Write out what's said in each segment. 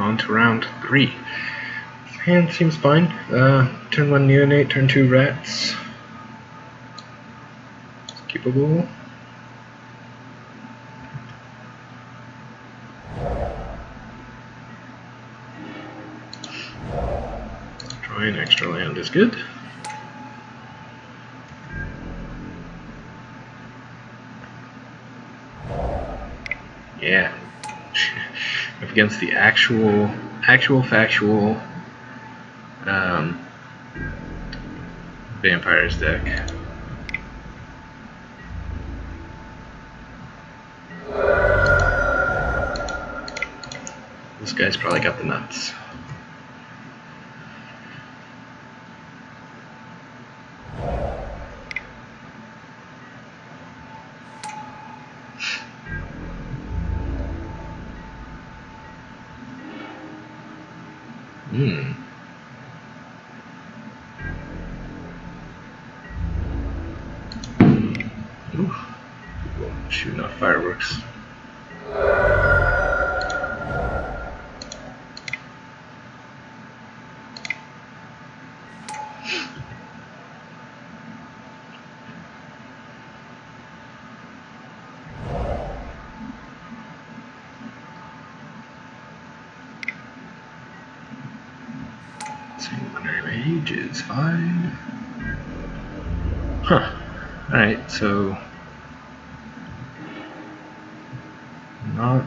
on to round 3. Hand seems fine. Turn 1 neonate, turn 2 rats. It's keepable. Drawing extra land is good. Yeah. Up against the actual factual vampires deck. This guy's probably got the nuts. Shooting off fireworks. Sanguinary Mage is fine. Huh. Alright, so not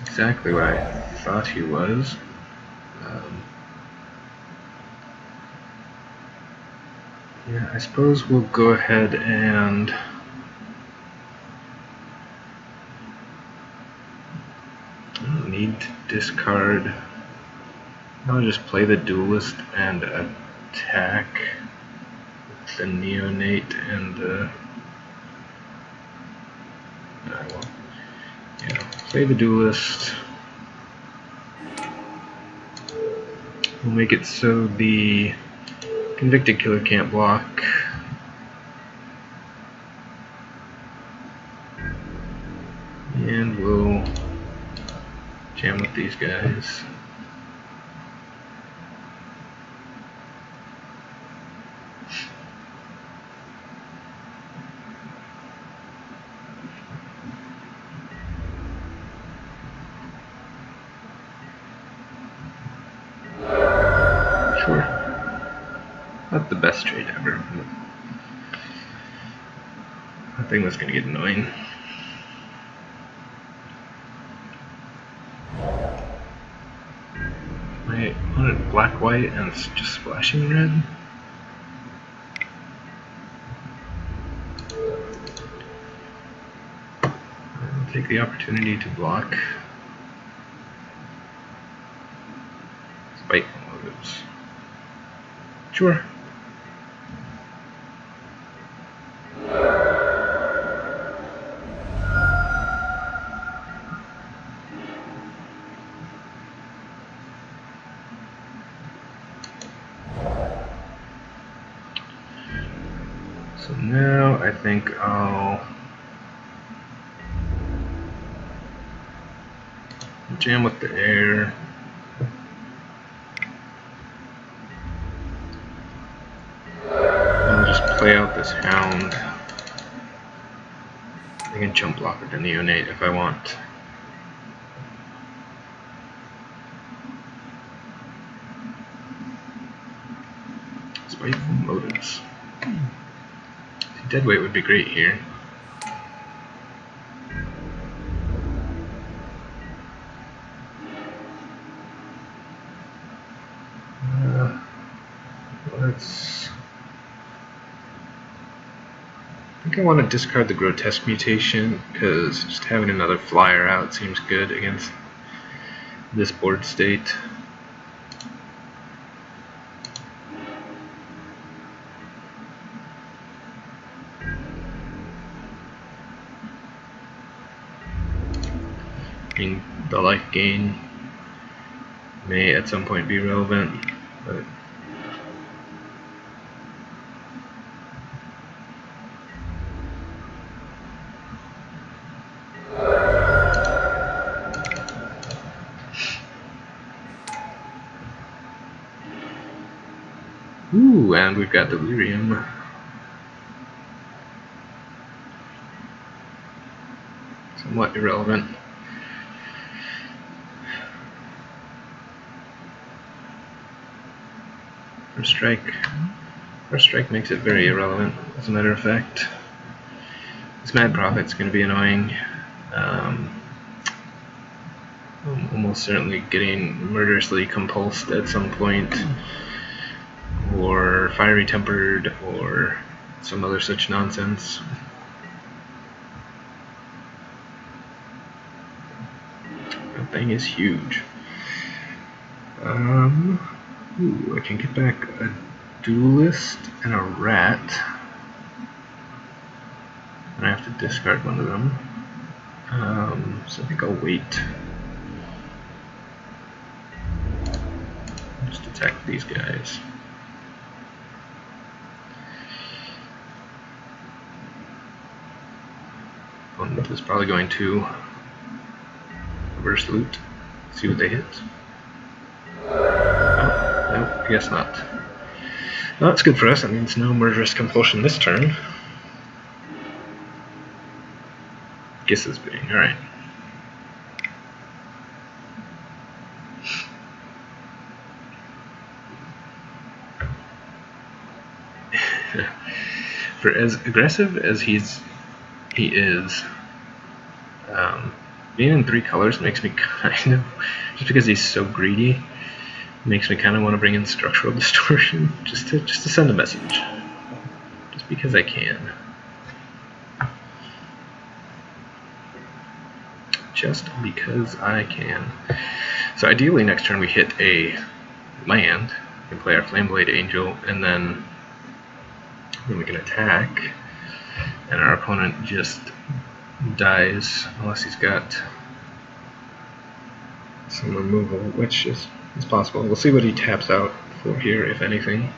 exactly what I thought he was. Yeah, I suppose we'll go ahead and I don't need to discard. I'll just play the Duelist and attack with the Neonate and the play the Duelist. We'll make it so the Convicted Killer can't block. And we'll jam with these guys. Sure. Not the best trade ever. I think that's gonna get annoying. I wanted black, white, and it's just splashing red. I'll take the opportunity to block. Spiteful Motives. Sure. So now I think I'll jam with the air. I'll just play out this hound. I can jump block with the Neonate if I want. Spiteful Motives. Deadweight would be great here. Let's. I think I want to discard the Grotesque Mutation because just having another flyer out seems good against this board state. I mean, the life gain may at some point be relevant, but Ooh, and we've got Delirium. Somewhat irrelevant. First strike makes it very irrelevant, as a matter of fact. This Mad Prophet's going to be annoying. I'm almost certainly getting murderously compulsed at some point, or fiery tempered, or some other such nonsense. That thing is huge. Ooh, I can get back a Duelist and a Rat. And I have to discard one of them. So I think I'll wait. Just attack these guys. Opponent is probably going to reverse loot. See what they hit. Oh, no, I guess not. Well, that's good for us. That means no murderous compulsion this turn. Guess it's being alright. For as aggressive as he is, being in 3 colors makes me kind of, just because he's so greedy, makes me kind of want to bring in structural distortion, just to send a message, just because I can. Just because I can. So ideally next turn we hit a land, we can play our Flameblade Angel, and then we can attack, and our opponent just dies unless he's got some removal, which is possible. We'll see what he taps out for here, if anything.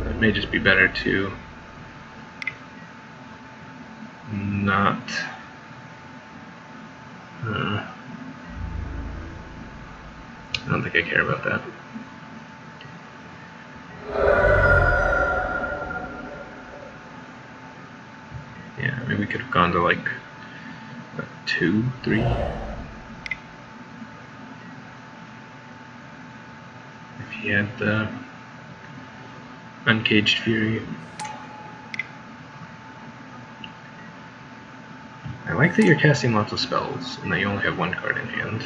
It may just be better to not I don't think I care about that. Yeah, maybe we could have gone to like 2, 3. If he had the Uncaged Fury. I like that you're casting lots of spells and that you only have 1 card in hand.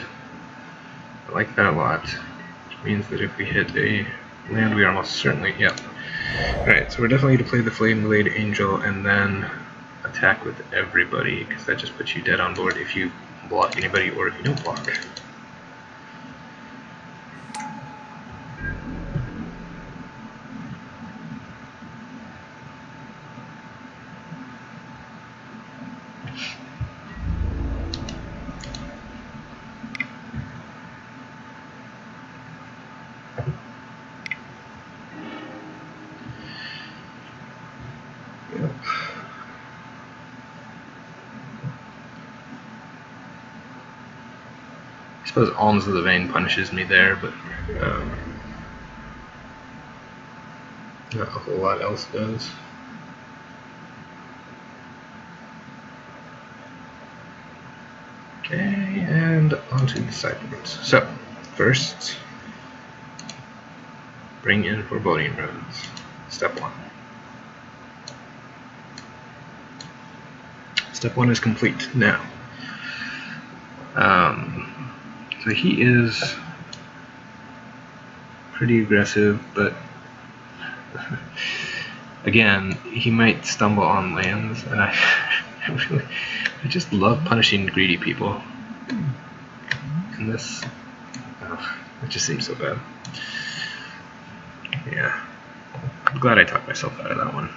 I like that a lot. Which means that if we hit a land, we are almost certainly, yep. Alright, so we're definitely going to play the Flameblade Angel and then attack with everybody, because that just puts you dead on board if you block anybody or if you don't block. Yep. I suppose Alms of the Vein punishes me there, but not a whole lot else does. Okay, and onto the sideboards. So, first, bring in Foreboding Runes. Step 1. Step 1 is complete. Now, so he is pretty aggressive, but again, he might stumble on lands, and I just love punishing greedy people. And this, it just seems so bad. Yeah, I'm glad I talked myself out of that one.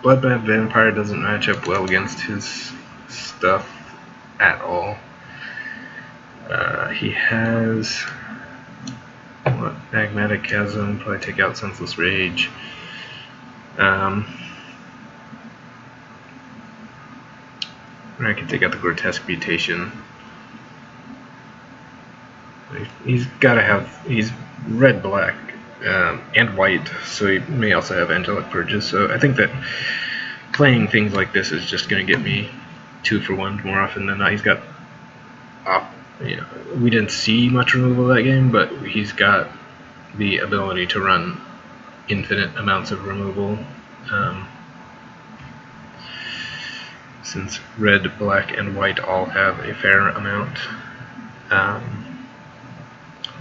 Bloodbath Vampire doesn't match up well against his stuff at all. He has what, Magmatic Chasm, probably take out Senseless Rage. Or I can take out the Grotesque Mutation. he's gotta have, he's red, black, and white, so he may also have angelic purges. So I think that playing things like this is just gonna get me 2 for 1 more often than not. He's got you know, we didn't see much removal that game, but he's got the ability to run infinite amounts of removal. Since red, black, and white all have a fair amount.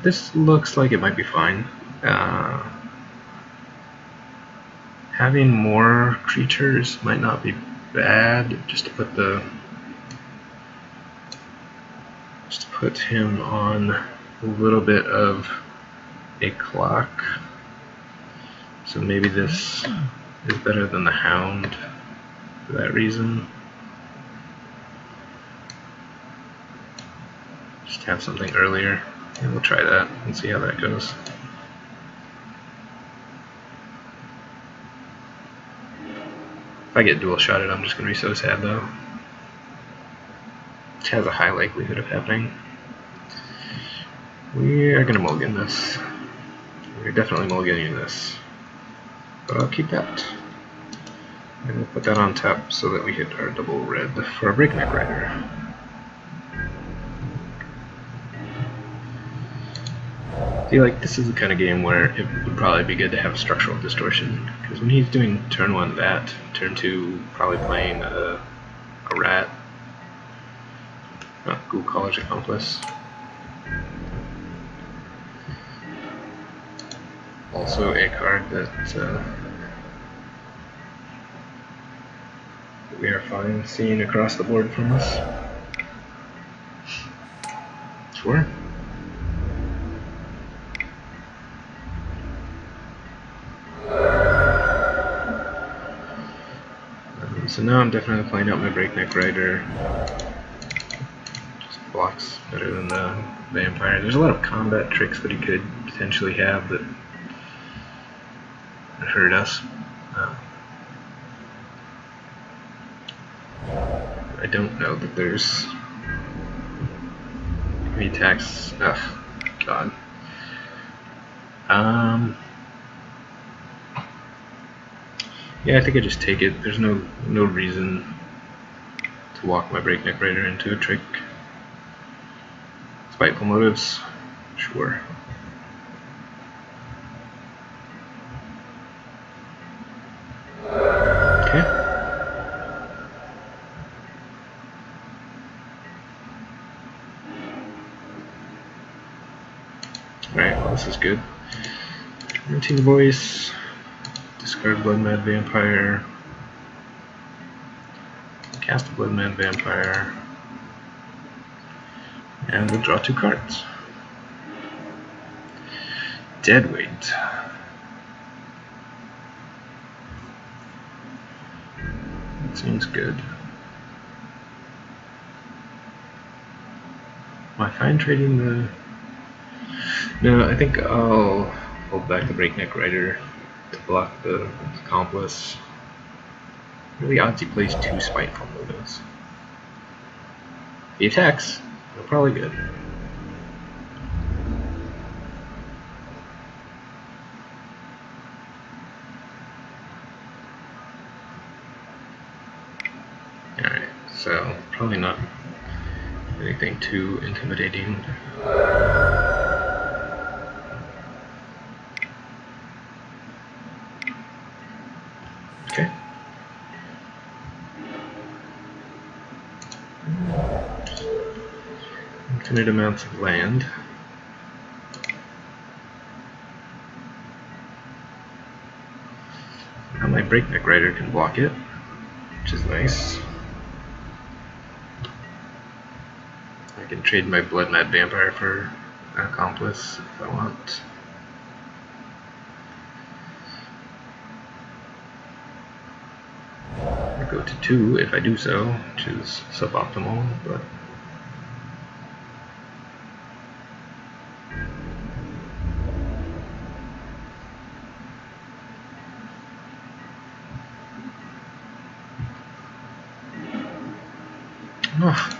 This looks like it might be fine. Having more creatures might not be bad, just to put him on a little bit of a clock. So maybe this is better than the Hound for that reason. Just have something earlier, and we'll try that and see how that goes. If I get dual shotted, I'm just going to be so sad though. It has a high likelihood of happening. We are going to mulligan this. We're definitely mulliganing this. But I'll keep that. And we'll put that on top so that we hit our double red for a Breakneck Rider. I feel like this is the kind of game where it would probably be good to have structural distortion, because when he's doing turn 1 that, turn 2 probably playing a rat, Ghoul College Accomplice. Also a card that we are fine seeing across the board from us. Sure. So now I'm definitely playing out my Breakneck Rider. Just blocks better than the Vampire. There's a lot of combat tricks that he could potentially have that hurt us. I don't know that there's any attacks. Oh, God. Yeah, I think I just take it. There's no reason to walk my Breakneck Rider into a trick. Spiteful motives? Sure. Okay. Alright, well this is good. Routine Voice. Discard Blood Mad Vampire. Cast a Blood Mad Vampire. And we'll draw 2 cards. Deadweight. That seems good. Am I fine trading the... No, I think I'll hold back the Breakneck Rider to block the Accomplice. Really odds he plays 2 Spiteful Motives. If he attacks, we're probably good. Alright, so probably not anything too intimidating. Okay. Infinite amounts of land. Now my Breakneck Rider can block it, which is nice. I can trade my Blood Mad Vampire for an Accomplice if I want. I'll go to 2 if I do so, which is suboptimal, but oh.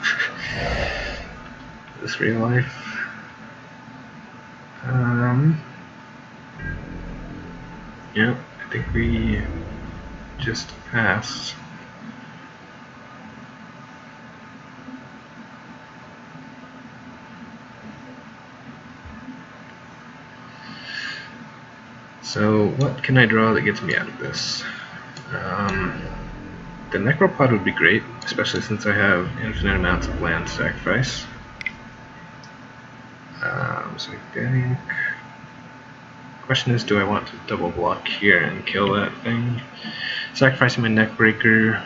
Is this real life? Yeah, I think we just passed. So what can I draw that gets me out of this? The Necropod would be great, especially since I have infinite amounts of land sacrifice. So I think the question is, do I want to double block here and kill that thing? Sacrificing my Neckbreaker,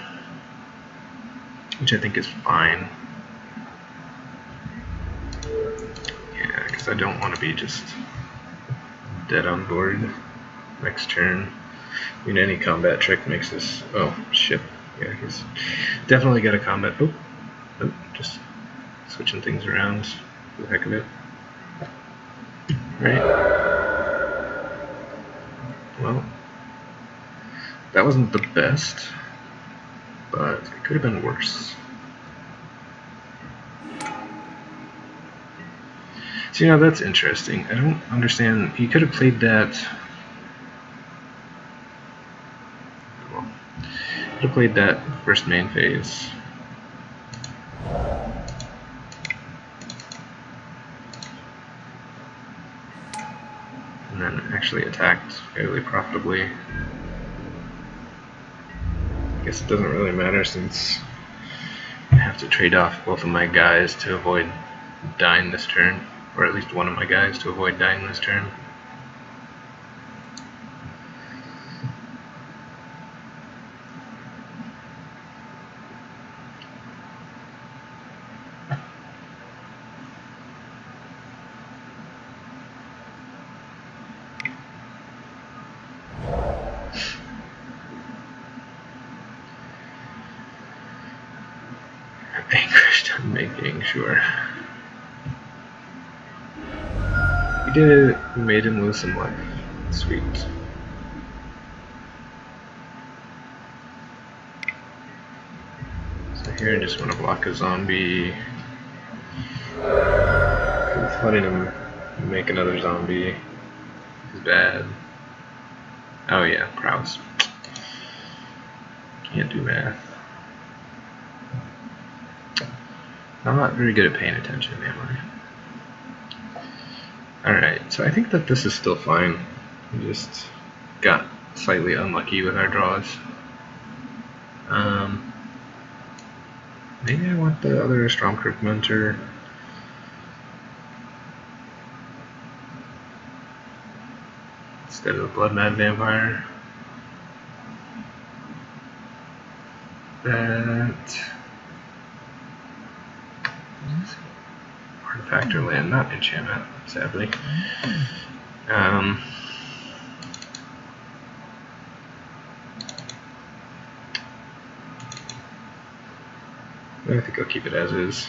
which I think is fine. Yeah, because I don't want to be just dead on board next turn. I mean, any combat trick makes this... Oh, shit. Yeah, he's definitely got a combat... Oh, just switching things around for the heck of it. Right. Well, that wasn't the best, but it could have been worse. So, you know, that's interesting. I don't understand. He could have played that... Well, he could have played that first main phase. And then actually attacked fairly profitably. I guess it doesn't really matter since I have to trade off both of my guys to avoid dying this turn, or at least one of my guys to avoid dying this turn. Anchored on making sure. We did it, we made him lose some life. Sweet. So here I just want to block a zombie. Because letting him make another zombie is bad. Oh yeah, prowess. Can't do math. I'm not very good at paying attention, am I? Alright, so I think that this is still fine. We just got slightly unlucky with our draws. Maybe I want the other Stromkirk Mentor. Instead of the Blood Mad Vampire. That... Artifact or land, not enchantment, sadly. I think I'll keep it as is.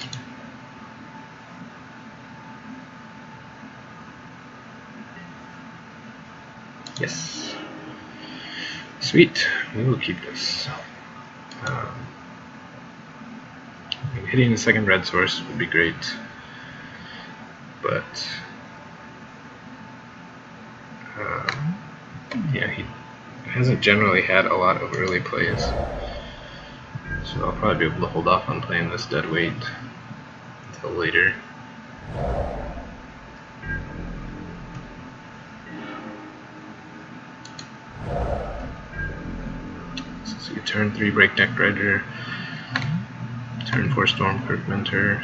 Yes. Sweet. We will keep this. Hitting the second red source would be great, but yeah, he hasn't generally had a lot of early plays, so I'll probably be able to hold off on playing this dead weight until later. So you turn 3 Breakneck Rider, turn 4 Stromkirk Mentor.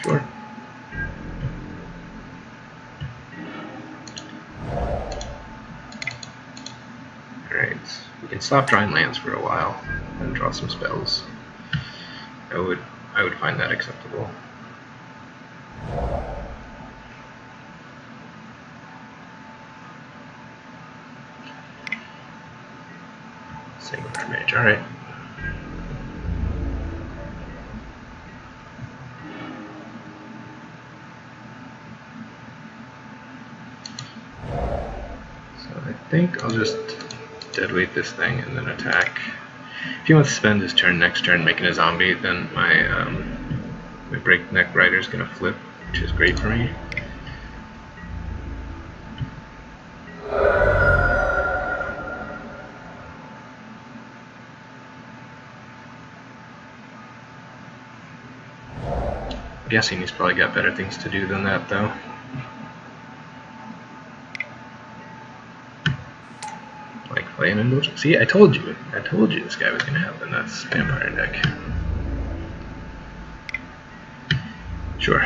Sure. Alright, we can stop drawing lands for a while and draw some spells. I would find that acceptable. Same with our mage, alright. So I think I'll just deadweight this thing and then attack. If he wants to spend his turn next turn making a zombie, then my My Breakneck Rider's gonna flip, which is great for me. I'm guessing he's probably got better things to do than that, though. Like playing Indulgence. See, I told you this guy was gonna have a nuts vampire deck. Sure.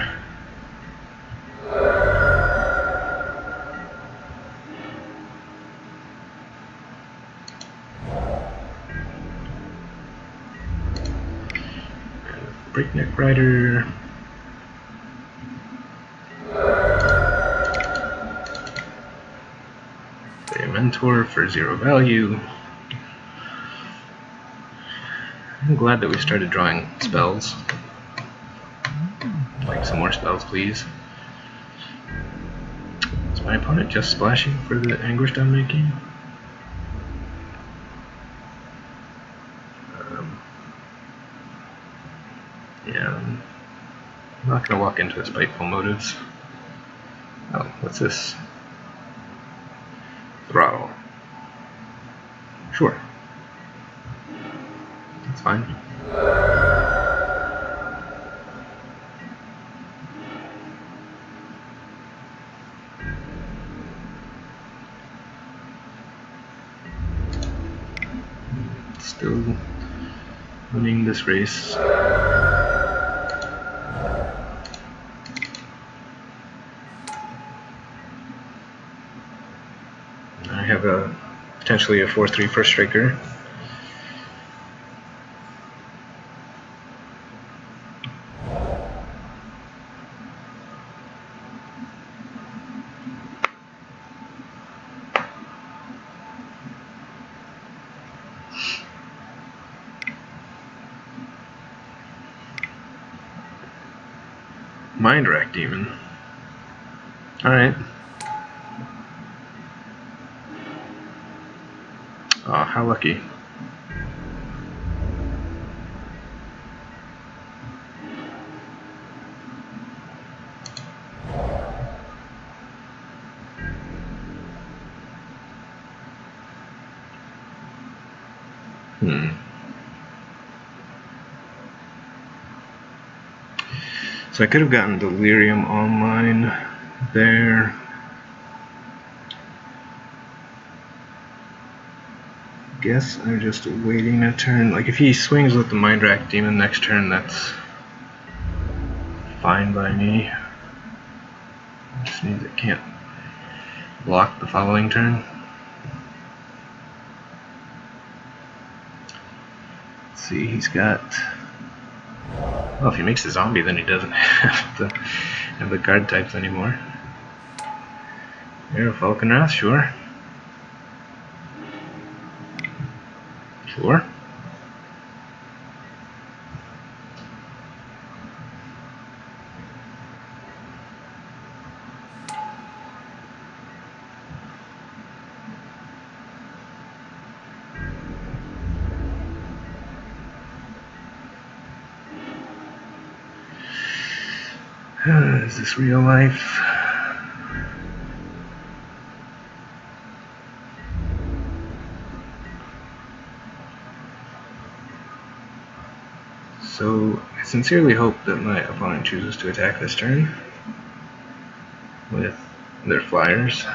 Breakneck Rider. Play a Mentor for 0 value. I'm glad that we started drawing spells. Like some more spells, please. Is my opponent just splashing for the Anguished Unmaking? Yeah, I'm not going to walk into his Spiteful Motives. Oh, what's this? Throttle. Sure. That's fine. Still winning this race. I have potentially a 4/3 first striker. Mind Rack Demon. Alright. Oh, how lucky. So I could have gotten Delirium online there. Guess I'm just waiting a turn. Like if he swings with the Mind Rack Demon next turn, that's fine by me. Just means it can't block the following turn. Let's see, he's got. Well, if he makes a zombie, then he doesn't have the card types anymore. Yeah, Falcon Wrath, sure. Sure. Is this real life? So, I sincerely hope that my opponent chooses to attack this turn with their flyers.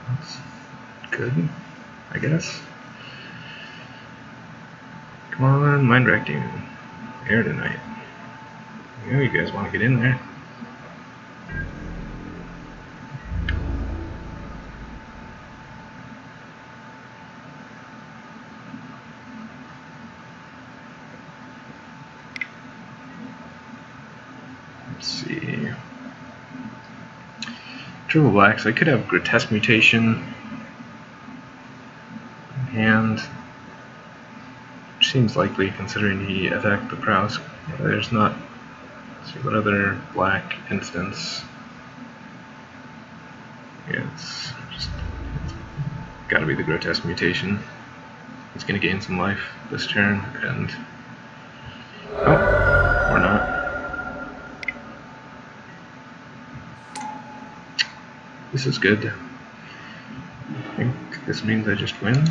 That's good, I guess. Come on, Mind Rack Demon. Air tonight. You know you guys want to get in there. Let's see. Triple blacks. I could have Grotesque Mutation. And seems likely considering he attacked the Prouse. There's not. Let's see what other black instance. Yeah, it's gotta be the Grotesque Mutation. He's going to gain some life this turn, and oh, or not. This is good. I think this means I just win.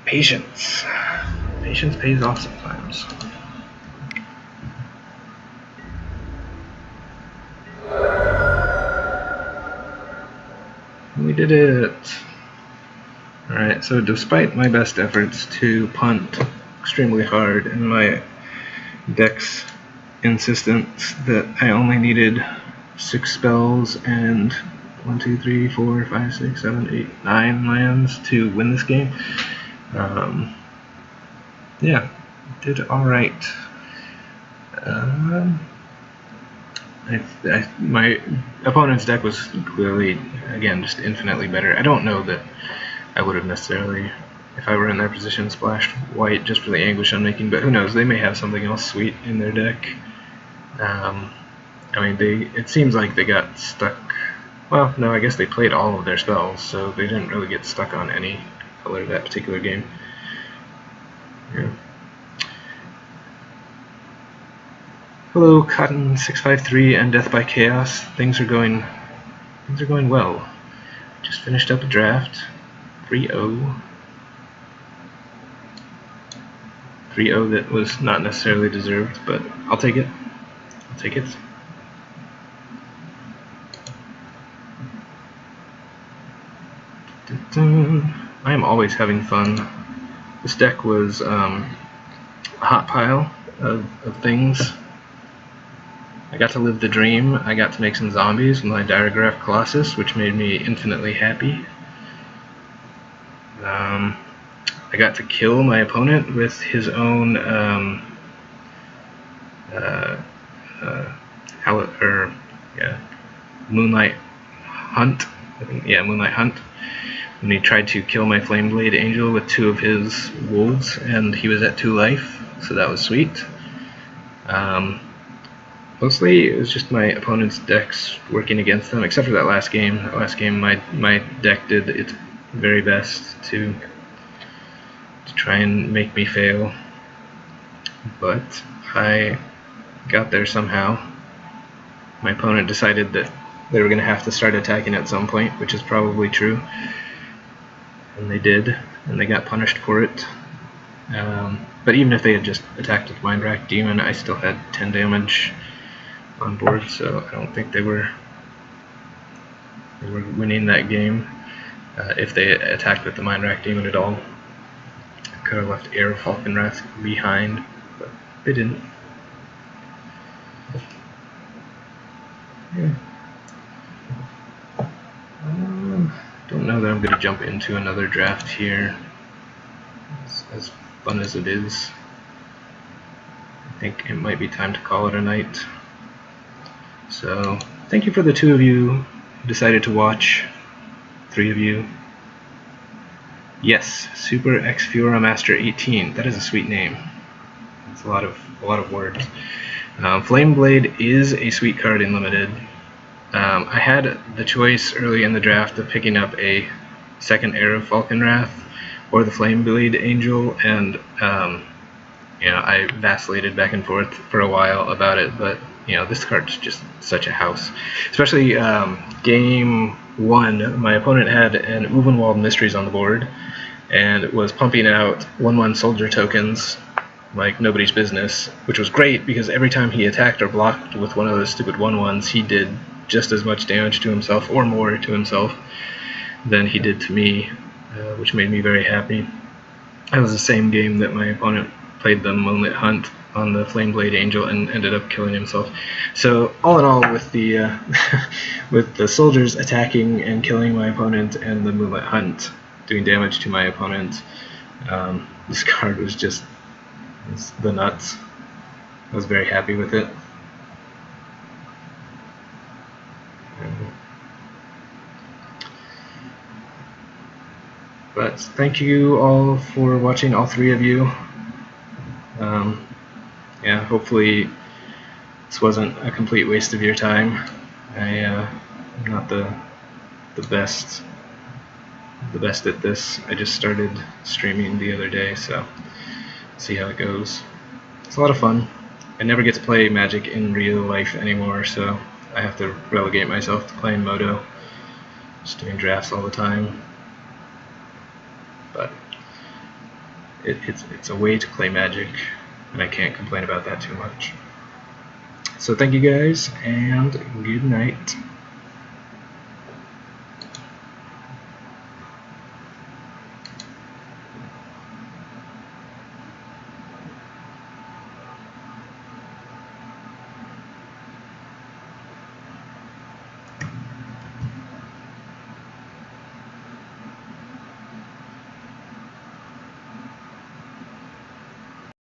Patience. Patience pays off sometimes. We did it! Alright, so despite my best efforts to punt extremely hard and my deck's insistence that I only needed 6 spells and 1, 2, 3, 4, 5, 6, 7, 8, 9 lands to win this game, yeah, did alright. My opponent's deck was clearly, again, just infinitely better. I don't know that I would have necessarily, if I were in their position, splashed white just for the Anguish Unmaking, but who knows, they may have something else sweet in their deck. I mean, it seems like they got stuck, well, no, I guess they played all of their spells, so they didn't really get stuck on any color that particular game. Yeah. Hello, Cotton653 and Death by Chaos. Things are going well. Just finished up a draft. 3-0. 3-0 that was not necessarily deserved, but I'll take it. I'll take it. I am always having fun. This deck was a hot pile of things. I got to live the dream. I got to make some zombies with my Diregraph Colossus, which made me infinitely happy. I got to kill my opponent with his own Moonlight Hunt. I think, yeah, Moonlight Hunt. And he tried to kill my Flameblade Angel with 2 of his wolves, and he was at 2 life, so that was sweet. Mostly it was just my opponent's decks working against them, except for that last game. That last game my deck did its very best to try and make me fail, but I got there somehow. My opponent decided that they were going to have to start attacking at some point, which is probably true, and they did, and they got punished for it. But even if they had just attacked with Mindwrack Demon, I still had 10 damage on board, so I don't think they were winning that game. If they attacked with the Mindwrack Demon at all, could have left Air of Falconwrath behind, but they didn't. Yeah. Don't know that I'm going to jump into another draft here. As fun as it is, I think it might be time to call it a night. So, thank you for the 2 of you who decided to watch. 3 of you. Yes, Super X Fiora Master 18. That is a sweet name. It's a lot of words. Flameblade is a sweet card in Limited. I had the choice early in the draft of picking up a second Heir of Falconwrath or the Flameblade Angel, and I vacillated back and forth for a while about it, but this card's just such a house. Especially game 1, my opponent had an Uvenwald Mysteries on the board and was pumping out 1/1 soldier tokens like nobody's business, which was great because every time he attacked or blocked with one of those stupid 1/1s, he did just as much damage to himself or more to himself than he did to me, which made me very happy. That was the same game that my opponent played the Moonlit Hunt on the Flameblade Angel and ended up killing himself. So all in all, with the with the soldiers attacking and killing my opponent and the Moonlit Hunt doing damage to my opponent, this card was just the nuts. I was very happy with it. So thank you all for watching, all three of you. Yeah, hopefully this wasn't a complete waste of your time. I'm not the best at this. I just started streaming the other day, so see how it goes. It's a lot of fun. I never get to play Magic in real life anymore, so I have to relegate myself to playing Moto, just doing drafts all the time. But it's a way to play Magic, and I can't complain about that too much. So thank you guys, and good night.